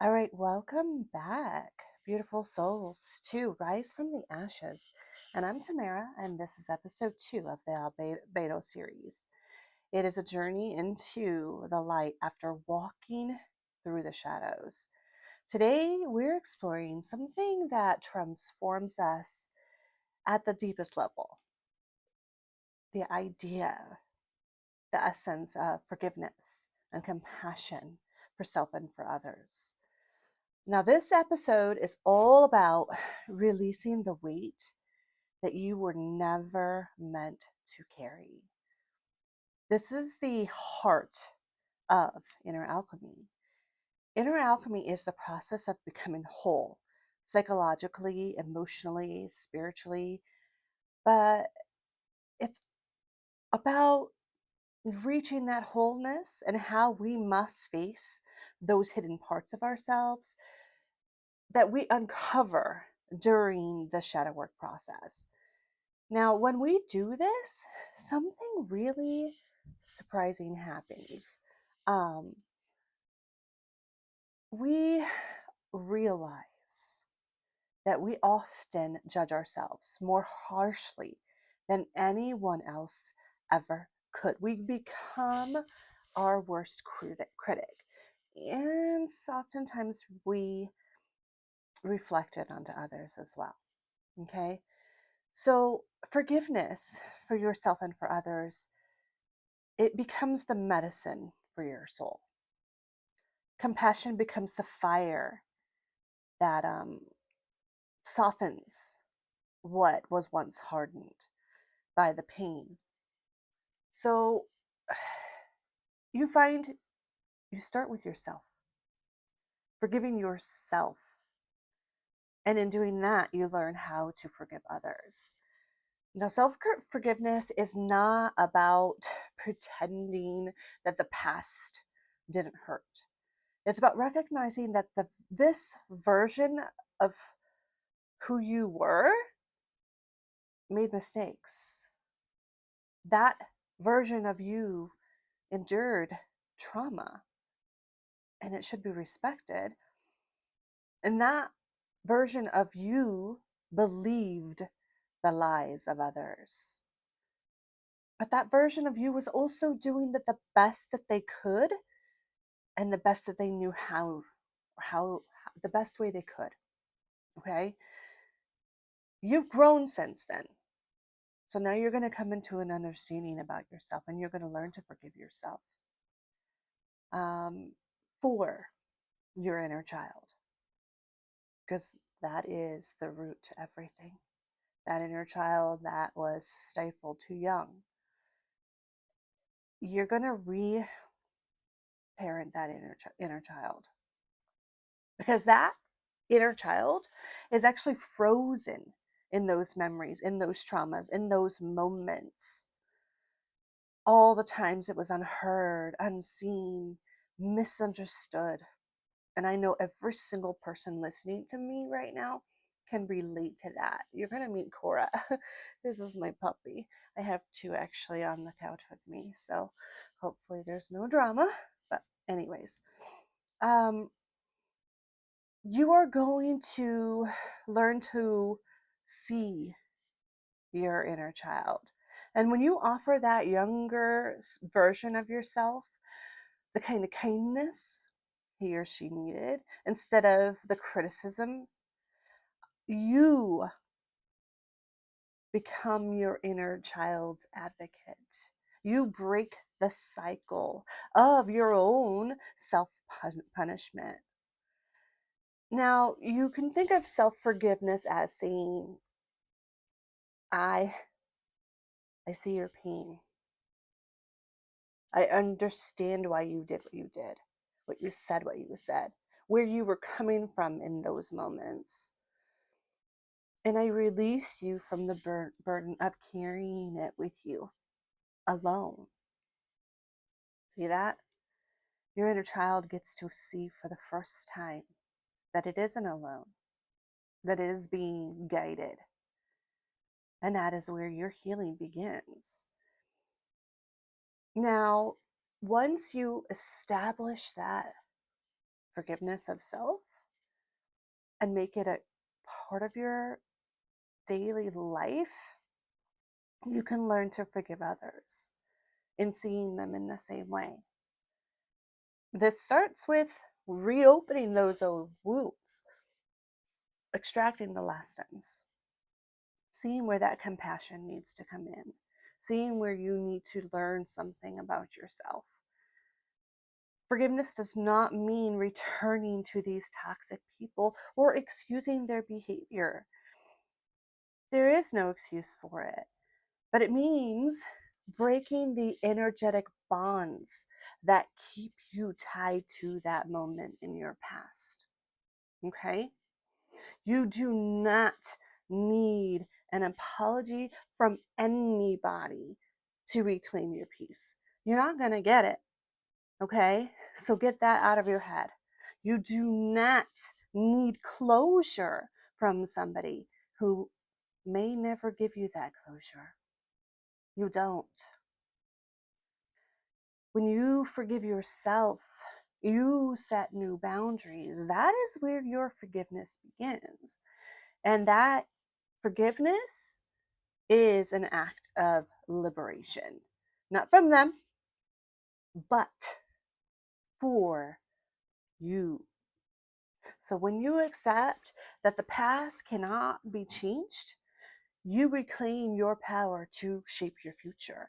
All right, welcome back, beautiful souls, to Rise from the Ashes. And I'm Tamarah, and this is episode 2 of the Albedo Series. It is a journey into the light after walking through the shadows. Today, we're exploring something that transforms us at the deepest level, the idea, the essence of forgiveness and compassion for self and for others. Now, this episode is all about releasing the weight that you were never meant to carry. This is the heart of inner alchemy. Inner alchemy is the process of becoming whole, psychologically, emotionally, spiritually, but it's about reaching that wholeness and how we must face those hidden parts of ourselves that we uncover during the shadow work process. Now, when we do this, something really surprising happens. Um, we realize that we often judge ourselves more harshly than anyone else ever could. We become our worst critic. And oftentimes we reflect it onto others as well. Okay? So, forgiveness for yourself and for others, it becomes the medicine for your soul. Compassion becomes the fire that softens what was once hardened by the pain. So, you find you start with yourself, forgiving yourself. And in doing that, you learn how to forgive others. Now, self forgiveness is not about pretending that the past didn't hurt. It's about recognizing that this version of who you were made mistakes. That version of you endured trauma, and it should be respected. And that version of you believed the lies of others. But that version of you was also doing the best that they could and the best that they knew how the best way they could. Okay? You've grown since then. So now you're going to come into an understanding about yourself and you're going to learn to forgive yourself um, for your inner child, because that is the root to everything. That inner child that was stifled too young. You're going to reparent that inner child, because that inner child is actually frozen in those memories, in those traumas, in those moments. All the times it was unheard, unseen, misunderstood. And I know every single person listening to me right now can relate to that. You're going to meet Cora. This is my puppy. I have two actually on the couch with me. So hopefully there's no drama. But, anyways, um, you are going to learn to see your inner child. And when you offer that younger version of yourself the kind of kindness he or she needed instead of the criticism, you become your inner child's advocate. You break the cycle of your own self punishment. Now, you can think of self forgiveness as saying, I I see your pain. I understand why you did what you did, what you said, where you were coming from in those moments. And I release you from the burden of carrying it with you alone. See that? Your inner child gets to see for the first time that it isn't alone, that it is being guided. And that is where your healing begins. Now, once you establish that forgiveness of self and make it a part of your daily life, you can learn to forgive others in seeing them in the same way. This starts with reopening those old wounds, extracting the lessons, seeing where that compassion needs to come in, seeing where you need to learn something about yourself. Forgiveness does not mean returning to these toxic people or excusing their behavior. There is no excuse for it, but it means breaking the energetic bonds that keep you tied to that moment in your past. Okay? You do not need an apology from anybody to reclaim your peace. You're not going to get it. Okay? So get that out of your head. You do not need closure from somebody who may never give you that closure. You don't. When you forgive yourself, you set new boundaries. That is where your forgiveness begins. And that forgiveness is an act of liberation, not from them, but for you. So when you accept that the past cannot be changed, you reclaim your power to shape your future.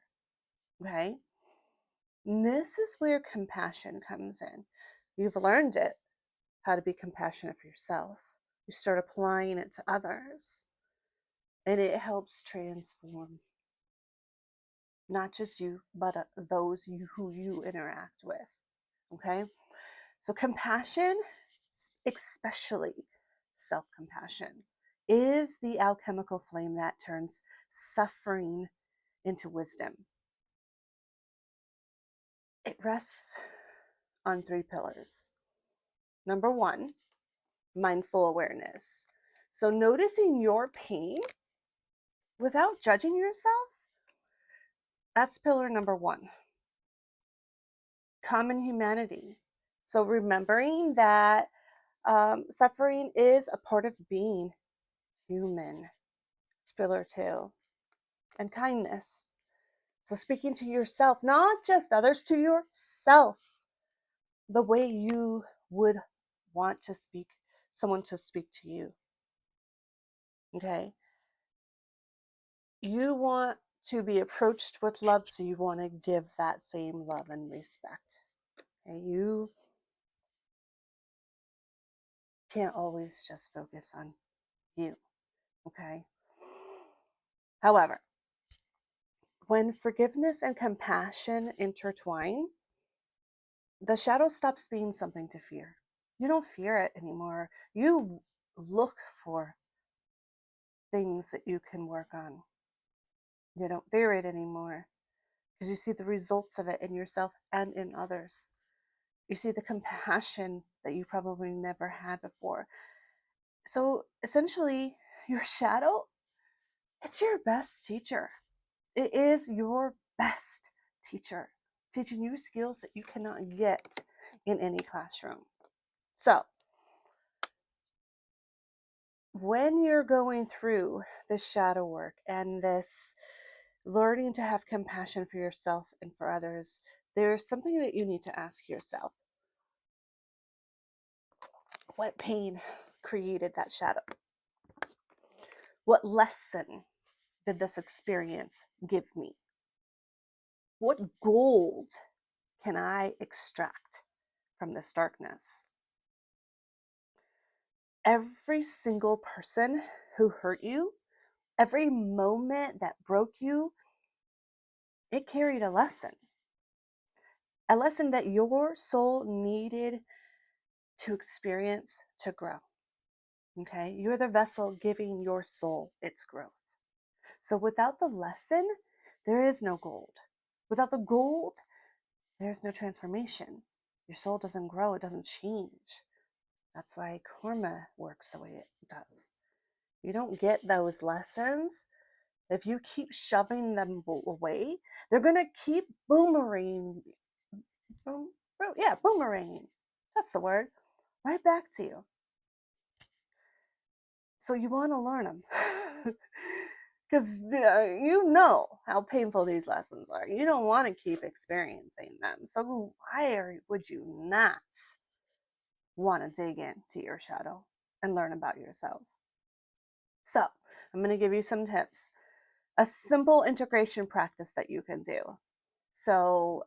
Okay? And this is where compassion comes in. You've learned it, how to be compassionate for yourself. You start applying it to others, and it helps transform not just you, but those who you interact with. Okay? So, compassion, especially self compassion, is the alchemical flame that turns suffering into wisdom. It rests on 3 pillars. Number 1, mindful awareness. So, noticing your pain without judging yourself, that's pillar number 1. Common humanity. So, remembering that suffering is a part of being human. It's pillar 2. And kindness. So, speaking to yourself, not just others, to yourself, the way you would want to speak, someone to speak to you. Okay? You want to be approached with love, so you want to give that same love and respect. Okay? You can't always just focus on you. Okay? However, when forgiveness and compassion intertwine, the shadow stops being something to fear. You don't fear it anymore. You look for things that you can work on. You don't fear it anymore because you see the results of it in yourself and in others. You see the compassion that you probably never had before. So essentially, your shadow, it's your best teacher. It is your best teacher, teaching you skills that you cannot get in any classroom. So, when you're going through this shadow work and this learning to have compassion for yourself and for others, there's something that you need to ask yourself. What pain created that shadow? What lesson did this experience give me? What gold can I extract from this darkness? Every single person who hurt you, every moment that broke you, it carried a lesson that your soul needed to experience to grow. Okay? You're the vessel giving your soul its growth. So without the lesson, there is no gold. Without the gold, there's no transformation. Your soul doesn't grow, it doesn't change. That's why karma works the way it does. You don't get those lessons if you keep shoving them away. They're going to keep boomeranging. Boomeranging. That's the word. right back to you. So you want to learn them. Because you know how painful these lessons are. You don't want to keep experiencing them. So why would you not want to dig into your shadow and learn about yourself? So I'm going to give you some tips. A simple integration practice that you can do. So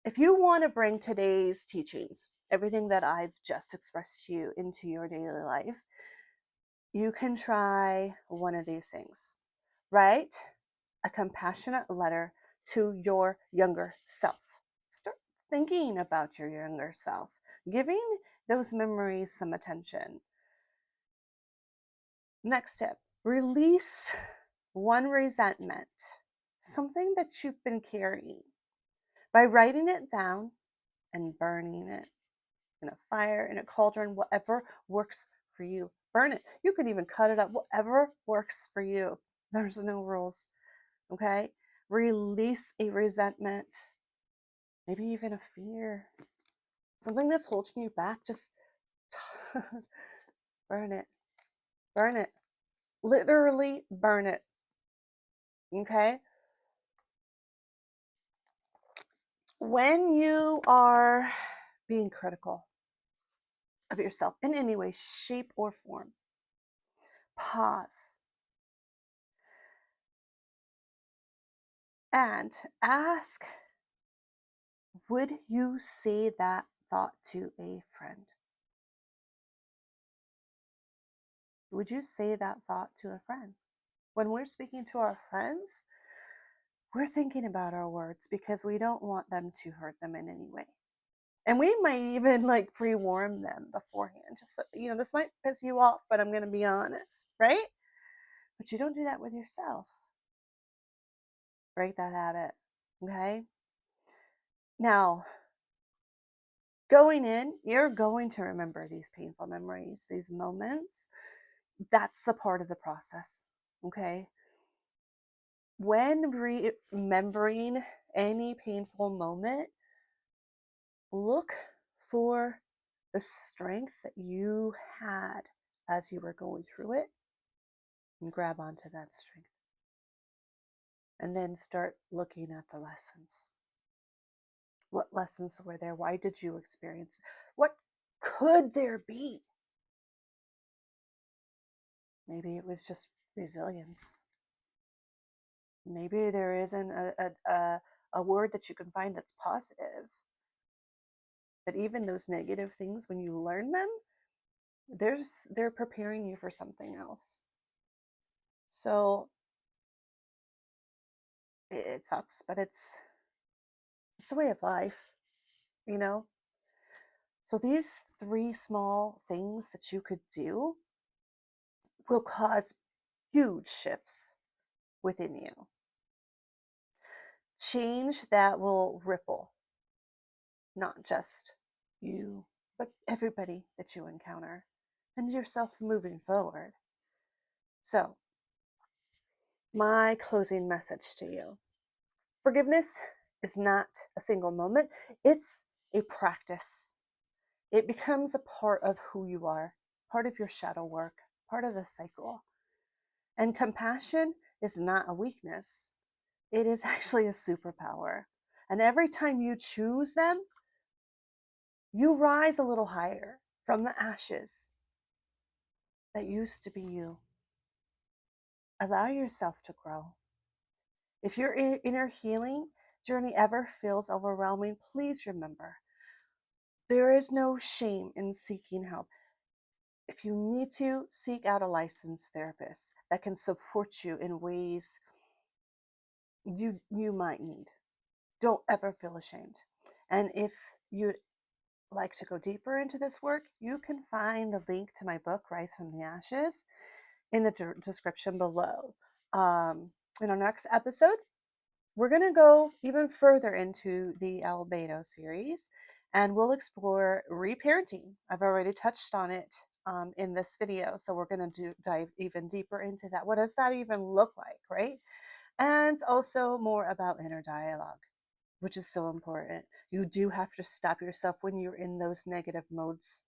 if you want to bring today's teachings, everything that I've just expressed to you, into your daily life, you can try one of these things. Write a compassionate letter to your younger self. Start thinking about your younger self, giving those memories some attention. Next tip, release one resentment, something that you've been carrying, by writing it down and burning it in a fire, in a cauldron, whatever works for you. Burn it. You can even cut it up, whatever works for you. There's no rules. Okay? Release a resentment, maybe even a fear, something that's holding you back. Just burn it. Burn it. Literally burn it. Okay? When you are being critical of yourself in any way, shape, or form, pause and ask, would you say that thought to a friend? Would you say that thought to a friend? When we're speaking to our friends, we're thinking about our words because we don't want them to hurt them in any way. And we might even like pre-warn them beforehand. Just so, this might piss you off, but I'm going to be honest, right? But you don't do that with yourself. Break that habit, okay? Now, going in, you're going to remember these painful memories, these moments. That's a part of the process, okay? When remembering any painful moment, look for the strength that you had as you were going through it and grab onto that strength. And then start looking at the lessons. What lessons were there? Why did you experience? What could there be? Maybe it was just resilience. Maybe there isn't a word that you can find that's positive. But even those negative things, when you learn them, they're preparing you for something else. So it sucks, but it's the way of life, you know? So these 3 small things that you could do will cause huge shifts within you. Change that will ripple, not just you, but everybody that you encounter and yourself moving forward. So, my closing message to you: forgiveness is not a single moment, it's a practice. It becomes a part of who you are, part of your shadow work, part of the cycle. And compassion is not a weakness, it is actually a superpower. And every time you choose them, you rise a little higher from the ashes that used to be you. Allow yourself to grow. If your inner healing journey ever feels overwhelming, please remember there is no shame in seeking help. If you need to, seek out a licensed therapist that can support you in ways you might need. Don't ever feel ashamed. And if you'd like to go deeper into this work, you can find the link to my book, Rise from the Ashes, in the description below. In our next episode, we're going to go even further into the Albedo series, and we'll explore reparenting. I've already touched on it in this video, so we're going to dive even deeper into that. What does that even look like, right? And also more about inner dialogue, which is so important. You do have to stop yourself when you're in those negative modes.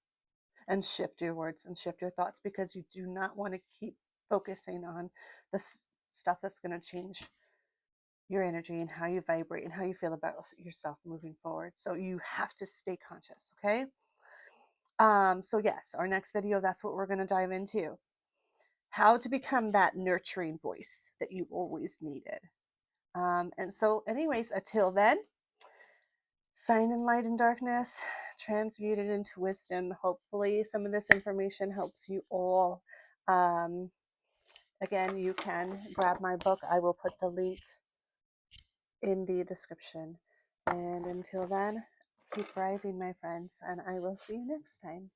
and shift your words and shift your thoughts, because you do not want to keep focusing on the stuff that's going to change your energy and how you vibrate and how you feel about yourself moving forward. So you have to stay conscious, okay? So yes, our next video, that's what we're going to dive into. How to become that nurturing voice that you always needed. And so anyways, until then, shine in light and darkness, transmute it into wisdom. Hopefully some of this information helps you all. Again, you can grab my book. I will put the link in the description. And until then, keep rising, my friends, and I will see you next time.